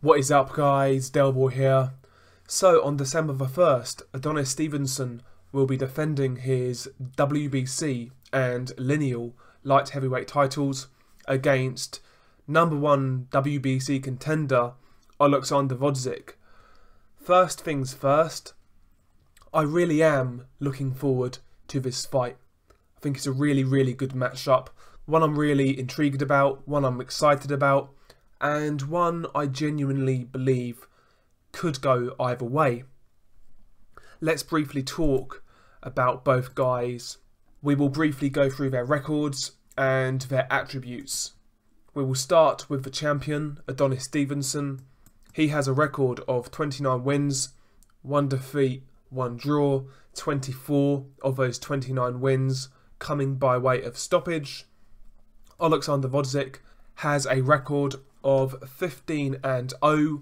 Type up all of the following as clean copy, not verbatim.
What is up, guys? Delboy here. So on December the 1st, Adonis Stevenson will be defending his WBC and lineal light heavyweight titles against #1 WBC contender Oleksandr Gvozdyk. First things first, I really am looking forward to this fight. I think it's a really good matchup. One I'm really intrigued about, one I'm excited about, and one I genuinely believe could go either way. Let's briefly talk about both guys. We will briefly go through their records and their attributes. We will start with the champion, Adonis Stevenson. He has a record of 29 wins, 1 defeat, 1 draw, 24 of those 29 wins coming by way of stoppage. Oleksandr Gvozdyk has a record of 15-0,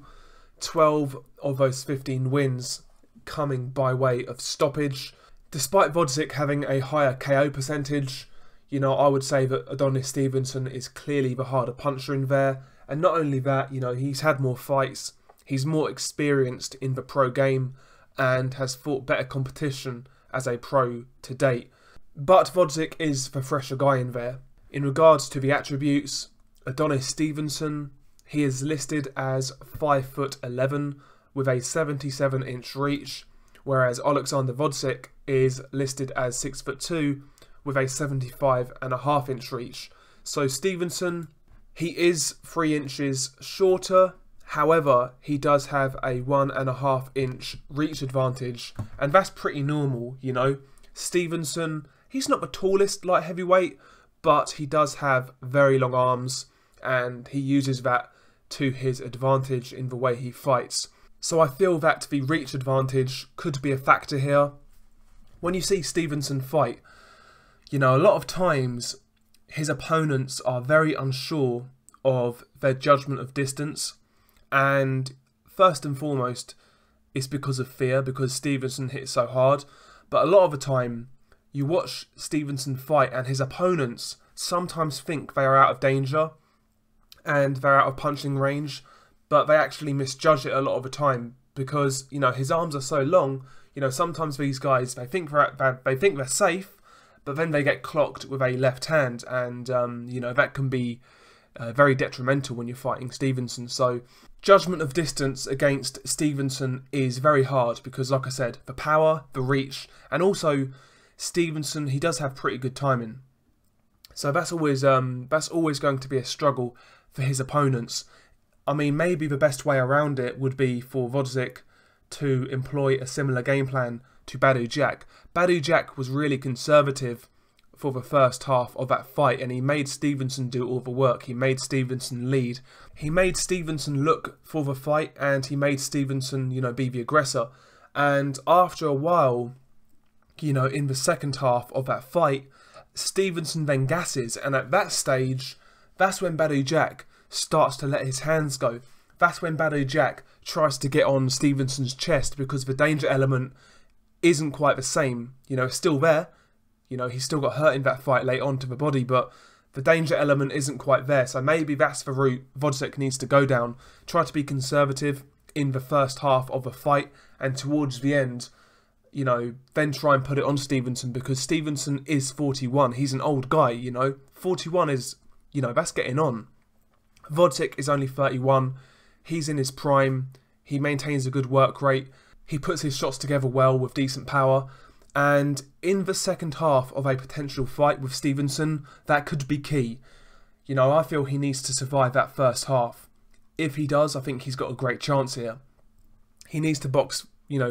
12 of those 15 wins coming by way of stoppage. Despite Gvozdyk having a higher KO percentage, I would say that Adonis Stevenson is clearly the harder puncher in there. And not only that, he's had more fights, he's more experienced in the pro game and has fought better competition as a pro to date. But Gvozdyk is the fresher guy in there. In regards to the attributes, Adonis Stevenson, he is listed as 5'11" with a 77-inch reach, whereas Oleksandr Gvozdyk is listed as 6'2" with a 75.5-inch reach. So Stevenson, he is 3 inches shorter, however, he does have a 1.5-inch reach advantage, and that's pretty normal, Stevenson, he's not the tallest light heavyweight, but he does have very long arms, and he uses that to his advantage in the way he fights. So I feel that the reach advantage could be a factor here. When you see Stevenson fight, a lot of times his opponents are very unsure of their judgment of distance, and first and foremost, it's because of fear, because Stevenson hits so hard. But a lot of the time, you watch Stevenson fight and his opponents sometimes think they are out of danger and they're out of punching range, but they actually misjudge it a lot of the time because, his arms are so long. Sometimes these guys, they think they're safe, but then they get clocked with a left hand, and, that can be very detrimental when you're fighting Stevenson. So judgment of distance against Stevenson is very hard because, like I said, the power, the reach, and also Stevenson, he does have pretty good timing. So that's always going to be a struggle for his opponents. I mean, maybe the best way around it would be for Gvozdyk to employ a similar game plan to Gvozdyk. Gvozdyk was really conservative for the first half of that fight, and he made Stevenson do all the work. He made Stevenson lead. He made Stevenson look for the fight, and he made Stevenson, be the aggressor. And after a while, in the second half of that fight, Stevenson then gasses, and at that stage, that's when Gvozdyk starts to let his hands go. That's when Gvozdyk tries to get on Stevenson's chest because the danger element isn't quite the same. It's still there. He's still got hurt in that fight late on to the body, but the danger element isn't quite there. So maybe that's the route Gvozdyk needs to go down. Try to be conservative in the first half of the fight, and towards the end, then try and put it on Stevenson, because Stevenson is 41. He's an old guy, 41 is, that's getting on. Gvozdyk is only 31. He's in his prime. He maintains a good work rate. He puts his shots together well with decent power. And in the second half of a potential fight with Stevenson, that could be key. I feel he needs to survive that first half. If he does, I think he's got a great chance here. He needs to box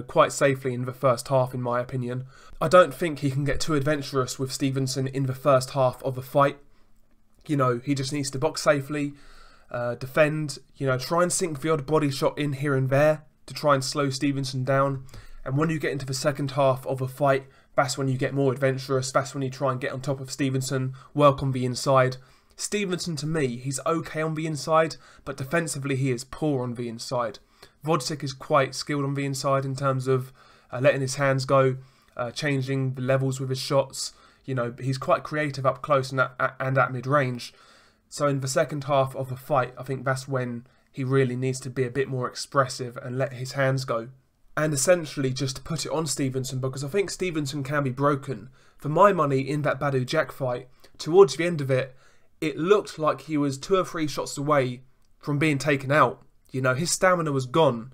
quite safely in the first half, in my opinion. I don't think he can get too adventurous with Stevenson in the first half of the fight. He just needs to box safely, defend, try and sink the odd body shot in here and there to try and slow Stevenson down. And when you get into the second half of a fight, that's when you get more adventurous. That's when you try and get on top of Stevenson, work on the inside. Stevenson, to me, he's okay on the inside, but defensively he is poor on the inside. Gvozdyk is quite skilled on the inside in terms of letting his hands go, changing the levels with his shots. He's quite creative up close and at mid-range. So in the second half of the fight, I think that's when he really needs to be a bit more expressive and let his hands go. And essentially just to put it on Stevenson, because I think Stevenson can be broken. For my money, in that Badou Jack fight, towards the end of it, it looked like he was 2 or 3 shots away from being taken out. You know, his stamina was gone.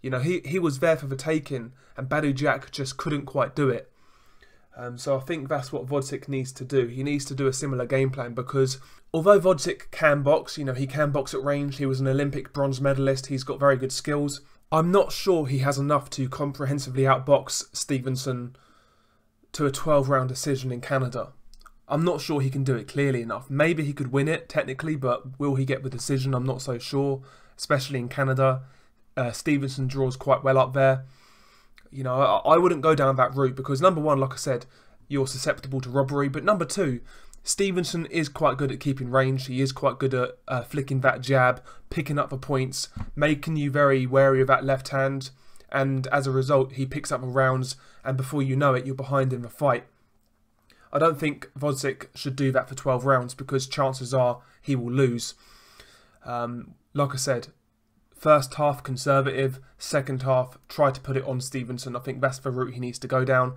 You know, he was there for the taking, and Badou Jack just couldn't quite do it. So I think that's what Gvozdyk needs to do. He needs to do a similar game plan, because although Gvozdyk can box, you know, he can box at range, he was an Olympic bronze medalist, he's got very good skills, I'm not sure he has enough to comprehensively outbox Stevenson to a 12-round decision in Canada. I'm not sure he can do it clearly enough. Maybe he could win it, technically, but will he get the decision? I'm not so sure, especially in Canada. Stevenson draws quite well up there. You know, I wouldn't go down that route because, number one, like I said, you're susceptible to robbery. But number two, Stevenson is quite good at keeping range. He is quite good at flicking that jab, picking up the points, making you very wary of that left hand. And as a result, he picks up the rounds, and before you know it, you're behind in the fight. I don't think Gvozdyk should do that for 12 rounds because chances are he will lose. Like I said, first half conservative, second half try to put it on Stevenson. I think that's the route he needs to go down.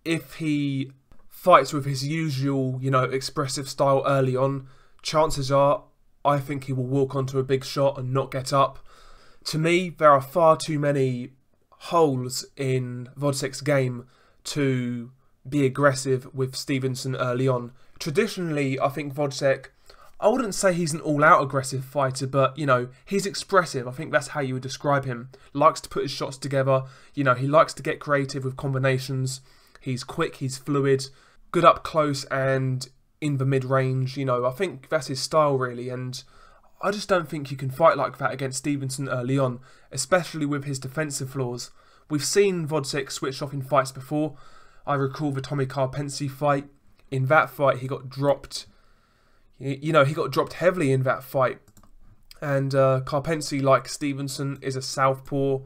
If he fights with his usual, you know, expressive style early on, chances are I think he will walk onto a big shot and not get up. To me, there are far too many holes in Gvozdyk's game to be aggressive with Stevenson early on. Traditionally, I think Gvozdyk, I wouldn't say he's an all-out aggressive fighter, but, you know, he's expressive. I think that's how you would describe him. Likes to put his shots together. You know, he likes to get creative with combinations. He's quick, he's fluid, good up close and in the mid-range. You know, I think that's his style, really, and I just don't think you can fight like that against Stevenson early on, especially with his defensive flaws. We've seen Gvozdyk switch off in fights before. I recall the Tommy Karpency fight. In that fight, he got dropped. You know, he got dropped heavily in that fight. And Karpency, like Stevenson, is a southpaw.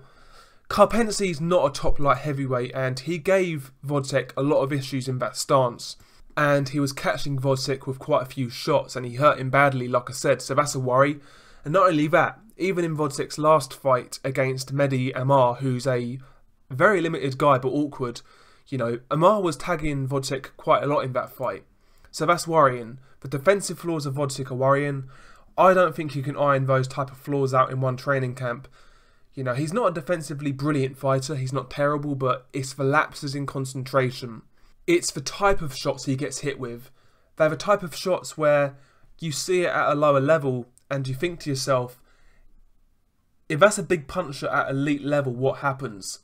Karpency's not a top light heavyweight, and he gave Gvozdyk a lot of issues in that stance. And he was catching Gvozdyk with quite a few shots, and he hurt him badly, like I said, so that's a worry. And not only that, even in Gvozdyk's last fight against Mehdi Amar, who's a very limited guy but awkward, you know, Amar was tagging Gvozdyk quite a lot in that fight. So that's worrying. The defensive flaws of Gvozdyk are worrying. I don't think you can iron those type of flaws out in one training camp. You know, he's not a defensively brilliant fighter, he's not terrible, but it's the lapses in concentration. It's the type of shots he gets hit with. They're the type of shots where you see it at a lower level and you think to yourself, if that's a big puncher at elite level, what happens?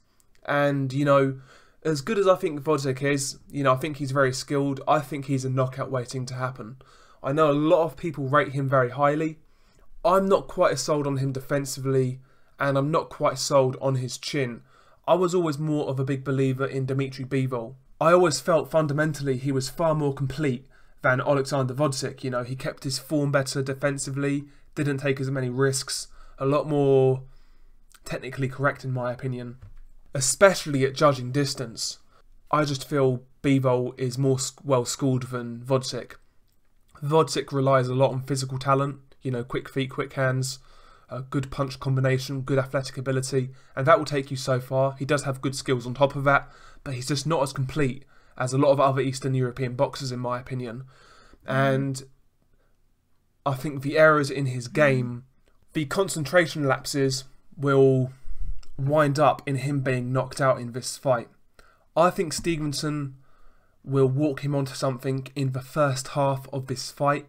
And, you know, as good as I think Gvozdyk is, you know, I think he's very skilled. I think he's a knockout waiting to happen. I know a lot of people rate him very highly. I'm not quite as sold on him defensively, and I'm not quite sold on his chin. I was always more of a big believer in Dmitry Bivol. I always felt fundamentally he was far more complete than Oleksandr Gvozdyk. You know, he kept his form better defensively, didn't take as many risks, a lot more technically correct in my opinion, especially at judging distance. I just feel Bivol is more well schooled than Gvozdyk. Gvozdyk relies a lot on physical talent, you know, quick feet, quick hands, a good punch combination, good athletic ability, and that will take you so far. He does have good skills on top of that, but he's just not as complete as a lot of other Eastern European boxers in my opinion. And I think the errors in his game, the concentration lapses will wind up in him being knocked out in this fight. I think Stevenson will walk him onto something in the first half of this fight,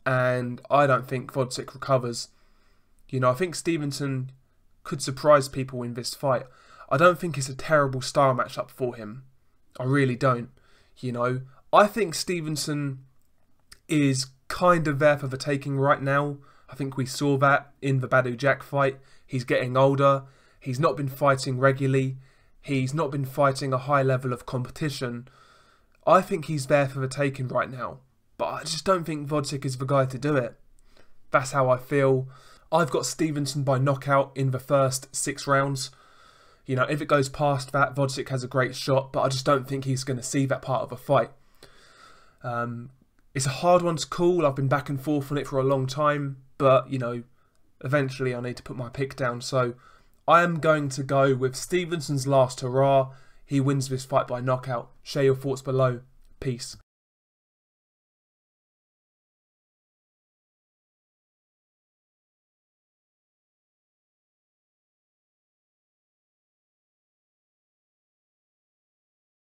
and I don't think Gvozdyk recovers. You know, I think Stevenson could surprise people in this fight. I don't think it's a terrible style matchup for him. I really don't. You know, I think Stevenson is kind of there for the taking right now. I think we saw that in the Badou Jack fight. He's getting older. He's not been fighting regularly. He's not been fighting a high level of competition. I think he's there for the taking right now. But I just don't think Gvozdyk is the guy to do it. That's how I feel. I've got Stevenson by knockout in the first 6 rounds. You know, if it goes past that, Gvozdyk has a great shot, but I just don't think he's going to see that part of a fight. It's a hard one to call. I've been back and forth on it for a long time, but, you know, eventually I need to put my pick down. So I am going to go with Stevenson's last hurrah. He wins this fight by knockout. Share your thoughts below. Peace.